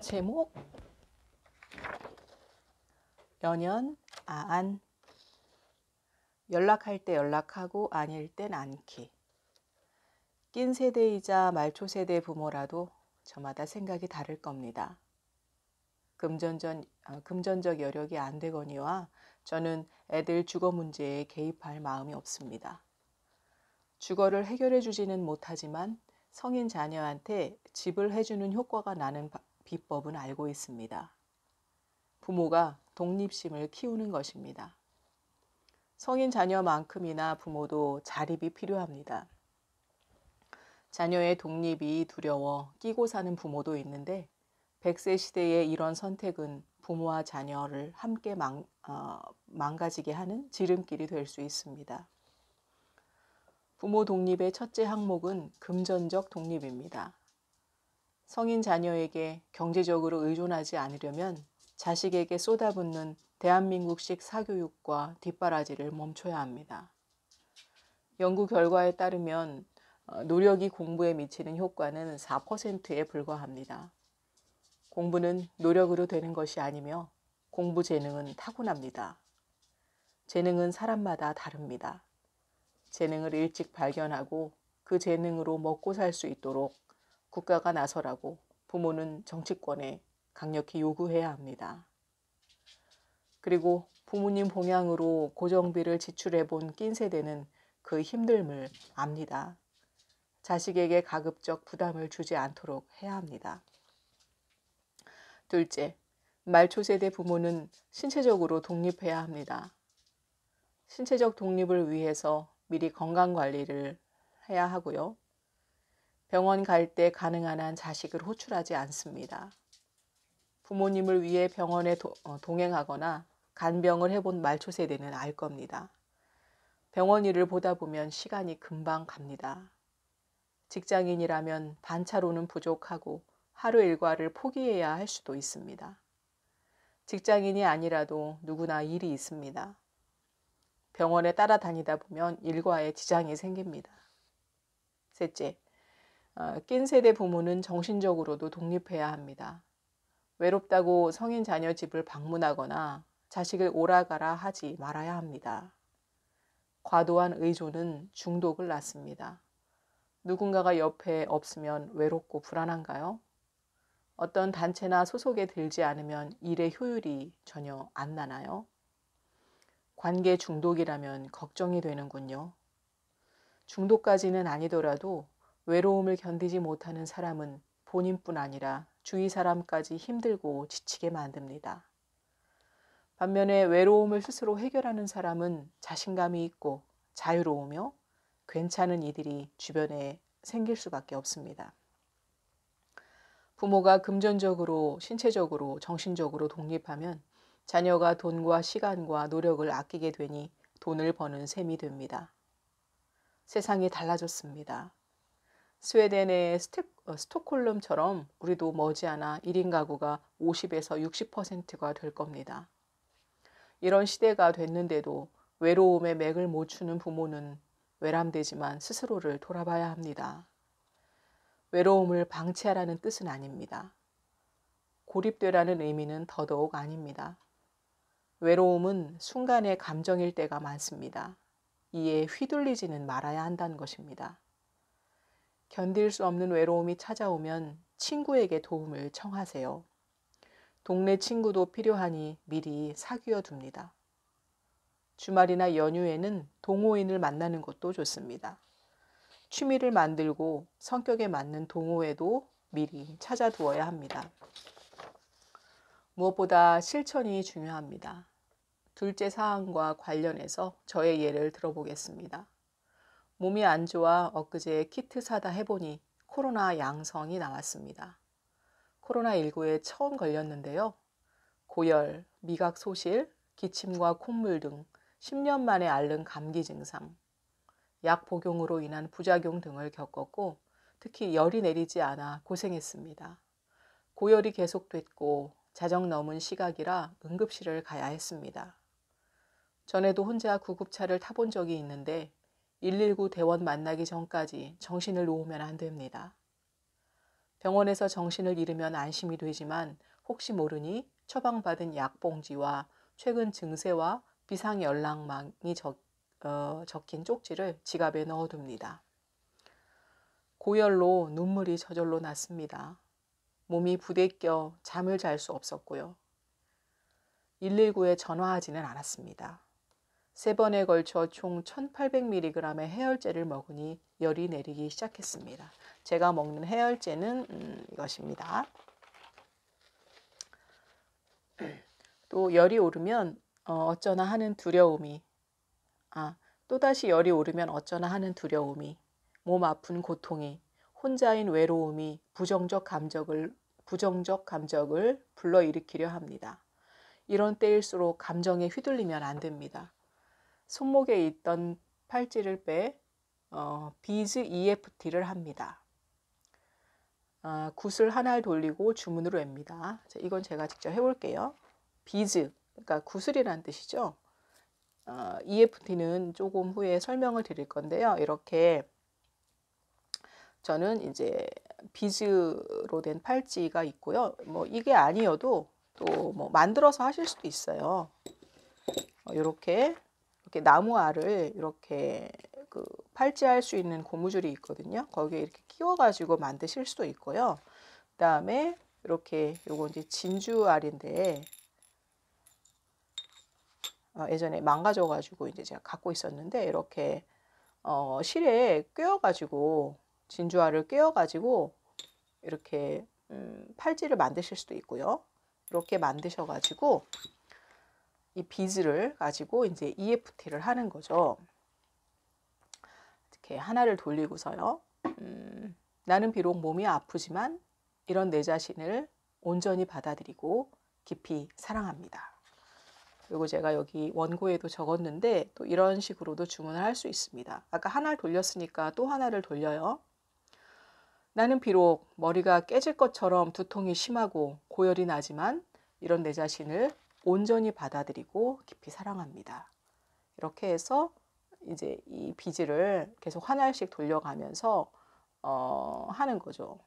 제목 연연 아안. 연락할 때 연락하고 아닐 땐 않기. 낀 세대이자 말초 세대 부모라도 저마다 생각이 다를 겁니다. 금전적 여력이 안 되거니와 저는 애들 주거 문제에 개입할 마음이 없습니다. 주거를 해결해 주지는 못하지만 성인 자녀한테 집을 해주는 효과가 나는 비법은 알고 있습니다. 부모가 독립심을 키우는 것입니다. 성인 자녀만큼이나 부모도 자립이 필요합니다. 자녀의 독립이 두려워 끼고 사는 부모도 있는데 100세 시대의 이런 선택은 부모와 자녀를 함께 망가지게 하는 지름길이 될 수 있습니다. 부모 독립의 첫째 항목은 금전적 독립입니다. 성인 자녀에게 경제적으로 의존하지 않으려면 자식에게 쏟아붓는 대한민국식 사교육과 뒷바라지를 멈춰야 합니다. 연구 결과에 따르면 노력이 공부에 미치는 효과는 4%에 불과합니다. 공부는 노력으로 되는 것이 아니며 공부 재능은 타고납니다. 재능은 사람마다 다릅니다. 재능을 일찍 발견하고 그 재능으로 먹고 살 수 있도록 국가가 나서라고 부모는 정치권에 강력히 요구해야 합니다. 그리고 부모님 봉양으로 고정비를 지출해 본 낀 세대는 그 힘듦을 압니다. 자식에게 가급적 부담을 주지 않도록 해야 합니다. 둘째, 말초 세대 부모는 신체적으로 독립해야 합니다. 신체적 독립을 위해서 미리 건강 관리를 해야 하고요. 병원 갈 때 가능한 한 자식을 호출하지 않습니다. 부모님을 위해 병원에 동행하거나 간병을 해본 말초 세대는 알 겁니다. 병원 일을 보다 보면 시간이 금방 갑니다. 직장인이라면 반차로는 부족하고 하루 일과를 포기해야 할 수도 있습니다. 직장인이 아니라도 누구나 일이 있습니다. 병원에 따라다니다 보면 일과에 지장이 생깁니다. 셋째, 낀 세대 부모는 정신적으로도 독립해야 합니다. 외롭다고 성인 자녀 집을 방문하거나 자식을 오라가라 하지 말아야 합니다. 과도한 의존은 중독을 낳습니다. 누군가가 옆에 없으면 외롭고 불안한가요? 어떤 단체나 소속에 들지 않으면 일의 효율이 전혀 안 나나요? 관계 중독이라면 걱정이 되는군요. 중독까지는 아니더라도 외로움을 견디지 못하는 사람은 본인뿐 아니라 주위 사람까지 힘들고 지치게 만듭니다. 반면에 외로움을 스스로 해결하는 사람은 자신감이 있고 자유로우며 괜찮은 이들이 주변에 생길 수밖에 없습니다. 부모가 금전적으로, 신체적으로, 정신적으로 독립하면 자녀가 돈과 시간과 노력을 아끼게 되니 돈을 버는 셈이 됩니다. 세상이 달라졌습니다. 스웨덴의 스톡홀름처럼 우리도 머지않아 1인 가구가 50에서 60%가 될 겁니다. 이런 시대가 됐는데도 외로움에 맥을 못 추는 부모는 외람되지만 스스로를 돌아봐야 합니다. 외로움을 방치하라는 뜻은 아닙니다. 고립되라는 의미는 더더욱 아닙니다. 외로움은 순간의 감정일 때가 많습니다. 이에 휘둘리지는 말아야 한다는 것입니다. 견딜 수 없는 외로움이 찾아오면 친구에게 도움을 청하세요. 동네 친구도 필요하니 미리 사귀어 둡니다. 주말이나 연휴에는 동호인을 만나는 것도 좋습니다. 취미를 만들고 성격에 맞는 동호회도 미리 찾아두어야 합니다. 무엇보다 실천이 중요합니다. 둘째 사항과 관련해서 저의 예를 들어보겠습니다. 몸이 안 좋아 엊그제 키트 사다 해보니 코로나 양성이 나왔습니다. 코로나19에 처음 걸렸는데요. 고열, 미각 소실, 기침과 콧물 등 10년 만에 앓는 감기 증상, 약 복용으로 인한 부작용 등을 겪었고 특히 열이 내리지 않아 고생했습니다. 고열이 계속됐고 자정 넘은 시각이라 응급실을 가야 했습니다. 전에도 혼자 구급차를 타본 적이 있는데 119 대원 만나기 전까지 정신을 놓으면 안 됩니다. 병원에서 정신을 잃으면 안심이 되지만 혹시 모르니 처방받은 약봉지와 최근 증세와 비상연락망이 적힌 쪽지를 지갑에 넣어둡니다. 고열로 눈물이 저절로 났습니다. 몸이 부대껴 잠을 잘 수 없었고요. 119에 전화하지는 않았습니다. 3번에 걸쳐 총 1800mg의 해열제를 먹으니 열이 내리기 시작했습니다. 제가 먹는 해열제는 이것입니다. 또 열이 오르면 어쩌나 하는 두려움이 또다시 열이 오르면 어쩌나 하는 두려움이, 몸 아픈 고통이, 혼자인 외로움이 부정적 감정을 불러일으키려 합니다. 이런 때일수록 감정에 휘둘리면 안 됩니다. 손목에 있던 팔찌를 빼 비즈 EFT를 합니다. 굿을 하나를 돌리고 주문으로 앱니다. 자, 이건 제가 직접 해볼게요. 비즈, 그러니까 구슬이라는 뜻이죠. EFT는 조금 후에 설명을 드릴 건데요. 이렇게 저는 이제 비즈로 된 팔찌가 있고요. 뭐 이게 아니어도 또 뭐 만들어서 하실 수도 있어요. 이렇게 나무 알을 이렇게 그 팔찌할 수 있는 고무줄이 있거든요. 거기에 이렇게 끼워가지고 만드실 수도 있고요. 그다음에 이렇게 요거 이제 진주 알인데 예전에 망가져가지고 이제 제가 갖고 있었는데 이렇게 실에 꿰어가지고 진주알을 꿰어가지고 이렇게 팔찌를 만드실 수도 있고요. 이렇게 만드셔가지고 이 비즈를 가지고 이제 EFT를 하는 거죠. 이렇게 하나를 돌리고서요. 나는 비록 몸이 아프지만 이런 내 자신을 온전히 받아들이고 깊이 사랑합니다. 그리고 제가 여기 원고에도 적었는데 또 이런 식으로도 주문을 할 수 있습니다. 아까 하나를 돌렸으니까 또 하나를 돌려요. 나는 비록 머리가 깨질 것처럼 두통이 심하고 고열이 나지만 이런 내 자신을 온전히 받아들이고 깊이 사랑합니다. 이렇게 해서 이제 이 비즈를 계속 하나씩 돌려가면서 하는 거죠.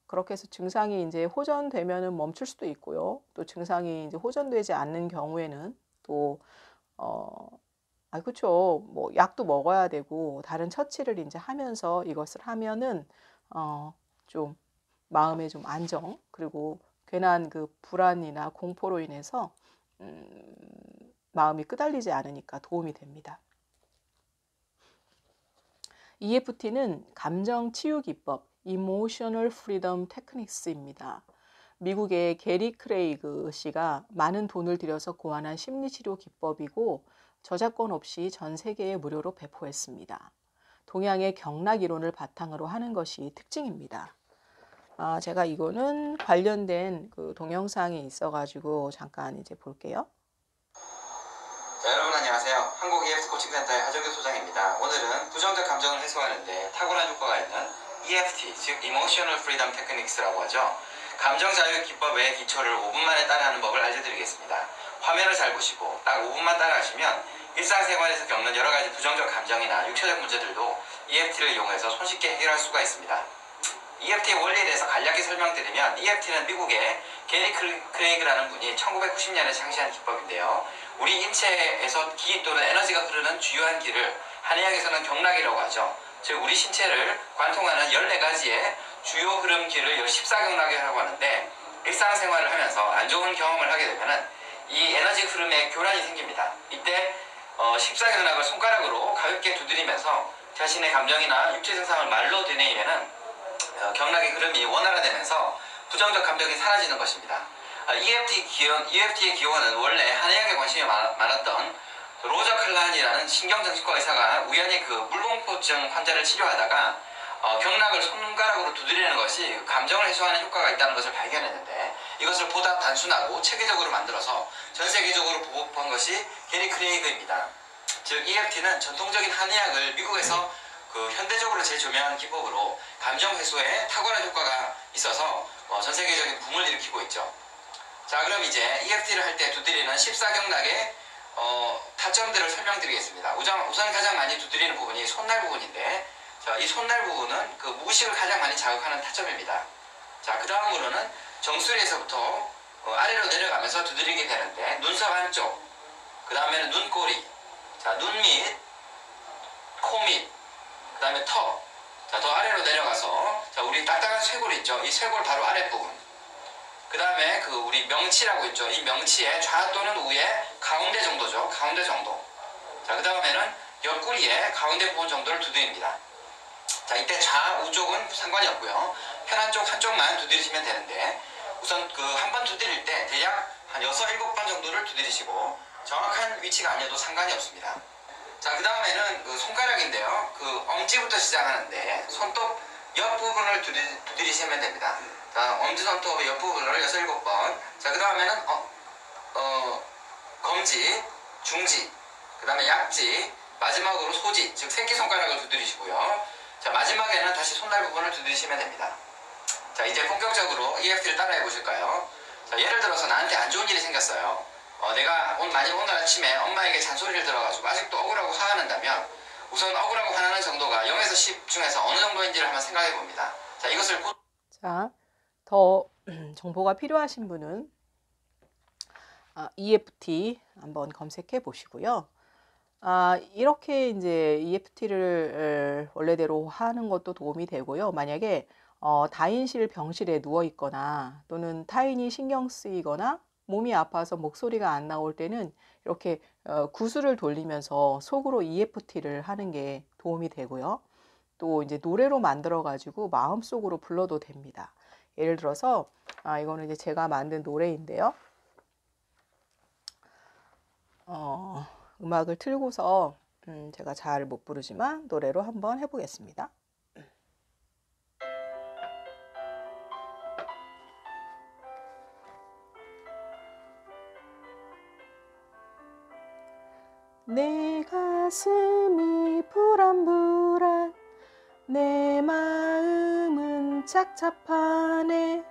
그렇게 해서 증상이 이제 호전되면은 멈출 수도 있고요. 또 증상이 이제 호전되지 않는 경우에는 또 그렇죠. 뭐 약도 먹어야 되고 다른 처치를 이제 하면서 이것을 하면은 좀 마음의 좀 안정, 그리고 괜한 그 불안이나 공포로 인해서 마음이 끄달리지 않으니까 도움이 됩니다. EFT는 감정 치유 기법, Emotional Freedom Techniques입니다. 미국의 게리 크레이그 씨가 많은 돈을 들여서 고안한 심리치료 기법이고 저작권 없이 전 세계에 무료로 배포했습니다. 동양의 경락 이론을 바탕으로 하는 것이 특징입니다. 제가 이거는 관련된 그 동영상이 있어가지고 잠깐 이제 볼게요. 자, 여러분 안녕하세요. 한국 EFT 코칭센터의 하정규 소장입니다. 오늘은 부정적 감정을 해소하는데 탁월한 효과가 있는 EFT, 즉 Emotional Freedom Techniques라고 하죠. 감정 자유 기법의 기초를 5분 만에 따라하는 법을 알려드리겠습니다. 화면을 잘 보시고 딱 5분만 따라하시면 일상생활에서 겪는 여러 가지 부정적 감정이나 육체적 문제들도 EFT를 이용해서 손쉽게 해결할 수가 있습니다. EFT의 원리에 대해서 간략히 설명드리면 EFT는 미국의 게리 크레이그라는 분이 1990년에 창시한 기법인데요. 우리 인체에서 기 또는 에너지가 흐르는 주요한 길을 한의학에서는 경락이라고 하죠. 즉 우리 신체를 관통하는 14가지의 주요 흐름 길을 14경락이라고 하는데 일상생활을 하면서 안 좋은 경험을 하게 되면 이 에너지 흐름에 교란이 생깁니다. 이때 14경락을 손가락으로 가볍게 두드리면서 자신의 감정이나 육체 증상을 말로 되뇌이면 경락의 흐름이 원활화되면서 부정적 감정이 사라지는 것입니다. EFT의 기원은 원래 한의학에 관심이 많았던 로저 칼란이라는 신경정신과 의사가 우연히 그 물공포증 환자를 치료하다가 경락을 손가락으로 두드리는 것이 감정을 해소하는 효과가 있다는 것을 발견했는데 이것을 보다 단순하고 체계적으로 만들어서 전 세계적으로 보급한 것이 게리 크레이그입니다. 즉 EFT는 전통적인 한의학을 미국에서 현대적으로 제조명한 기법으로 감정 해소에 탁월한 효과가 있어서 전 세계적인 붐을 일으키고 있죠. 자, 그럼 이제 EFT를 할 때 두드리는 14경락의 타점들을 설명드리겠습니다. 우선 가장 많이 두드리는 부분이 손날 부분인데 이 손날 부분은 그 무의식을 가장 많이 자극하는 타점입니다. 자, 그 다음으로는 정수리에서부터 아래로 내려가면서 두드리게 되는데 눈썹 안쪽, 그 다음에는 눈꼬리, 자, 눈 밑, 코 밑, 그 다음에 턱, 자, 더 아래로 내려가서, 자, 우리 딱딱한 쇄골 있죠? 이 쇄골 바로 아랫부분, 그 다음에 그 우리 명치라고 있죠? 이 명치의 좌 또는 우에 가운데 정도죠? 가운데 정도. 자, 그 다음에는 옆구리의 가운데 부분 정도를 두드립니다. 자, 이때 좌우 쪽은 상관이 없고요. 편한 쪽 한쪽만 두드리시면 되는데, 우선 그 한 번 두드릴 때 대략 한 6, 7번 정도를 두드리시고 정확한 위치가 아니어도 상관이 없습니다. 자, 그 다음에는 그 손가락인데요. 그 엄지부터 시작하는데 손톱 옆부분을 두드리시면 됩니다. 자, 엄지손톱의 옆부분을 6, 7번. 자, 그 다음에는 검지, 중지, 그 다음에 약지, 마지막으로 소지, 즉 새끼손가락을 두드리시고요. 자, 마지막에는 다시 손날 부분을 두드리시면 됩니다. 자, 이제 본격적으로 EFT를 따라해 보실까요? 자, 예를 들어서 나한테 안 좋은 일이 생겼어요. 내가 만약 오늘 아침에 엄마에게 잔소리를 들어가지고 아직도 억울하고 화가 난다면 우선 억울하고 화나는 정도가 0에서 10 중에서 어느 정도인지를 한번 생각해 봅니다. 자, 이것을 자, 더 정보가 필요하신 분은 EFT 한번 검색해 보시고요. 이렇게 이제 EFT를 원래대로 하는 것도 도움이 되고요. 만약에 다인실 병실에 누워 있거나 또는 타인이 신경 쓰이거나 몸이 아파서 목소리가 안 나올 때는 이렇게 구슬을 돌리면서 속으로 EFT를 하는 게 도움이 되고요. 또 이제 노래로 만들어 가지고 마음속으로 불러도 됩니다. 예를 들어서 이거는 이제 제가 만든 노래인데요. 음악을 틀고서 제가 잘 못 부르지만 노래로 한번 해보겠습니다. 내 가슴이 불안불안, 내 마음은 착잡하네.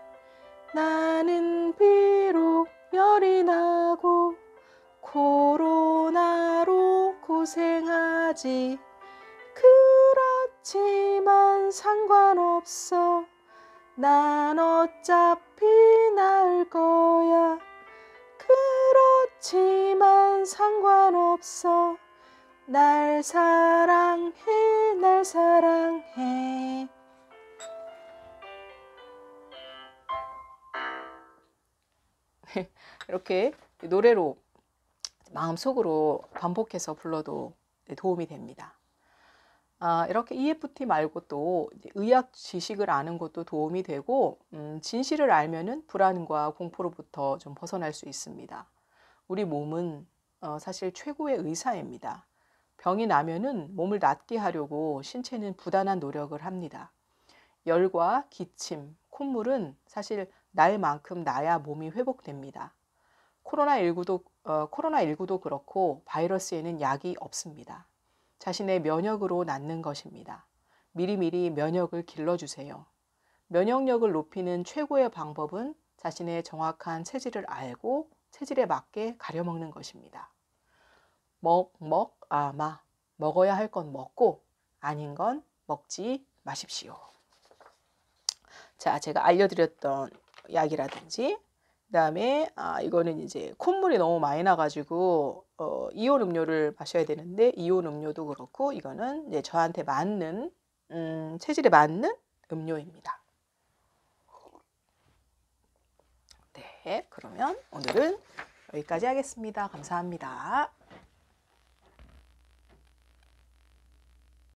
나는 비록 열이 나고 코로나로 고생하지, 그렇지만 상관없어. 난 어차피 나을 거야. 그렇지만 상관없어. 날 사랑해, 날 사랑해. 이렇게 노래로 마음속으로 반복해서 불러도 도움이 됩니다. 이렇게 EFT 말고 또 의학 지식을 아는 것도 도움이 되고, 진실을 알면은 불안과 공포로부터 좀 벗어날 수 있습니다. 우리 몸은 사실 최고의 의사입니다. 병이 나면은 몸을 낫게 하려고 신체는 부단한 노력을 합니다. 열과 기침, 콧물은 사실 날 만큼 나야 몸이 회복됩니다. 코로나19도 그렇고 바이러스에는 약이 없습니다. 자신의 면역으로 낫는 것입니다. 미리미리 면역을 길러주세요. 면역력을 높이는 최고의 방법은 자신의 정확한 체질을 알고 체질에 맞게 가려먹는 것입니다. 먹어야 할 건 먹고 아닌 건 먹지 마십시오. 자, 제가 알려드렸던 약이라든지, 그 다음에 이거는 이제 콧물이 너무 많이 나가지고 이온 음료를 마셔야 되는데, 이온 음료도 그렇고 이거는 이제 저한테 맞는 체질에 맞는 음료입니다. 네, 그러면 오늘은 여기까지 하겠습니다. 감사합니다.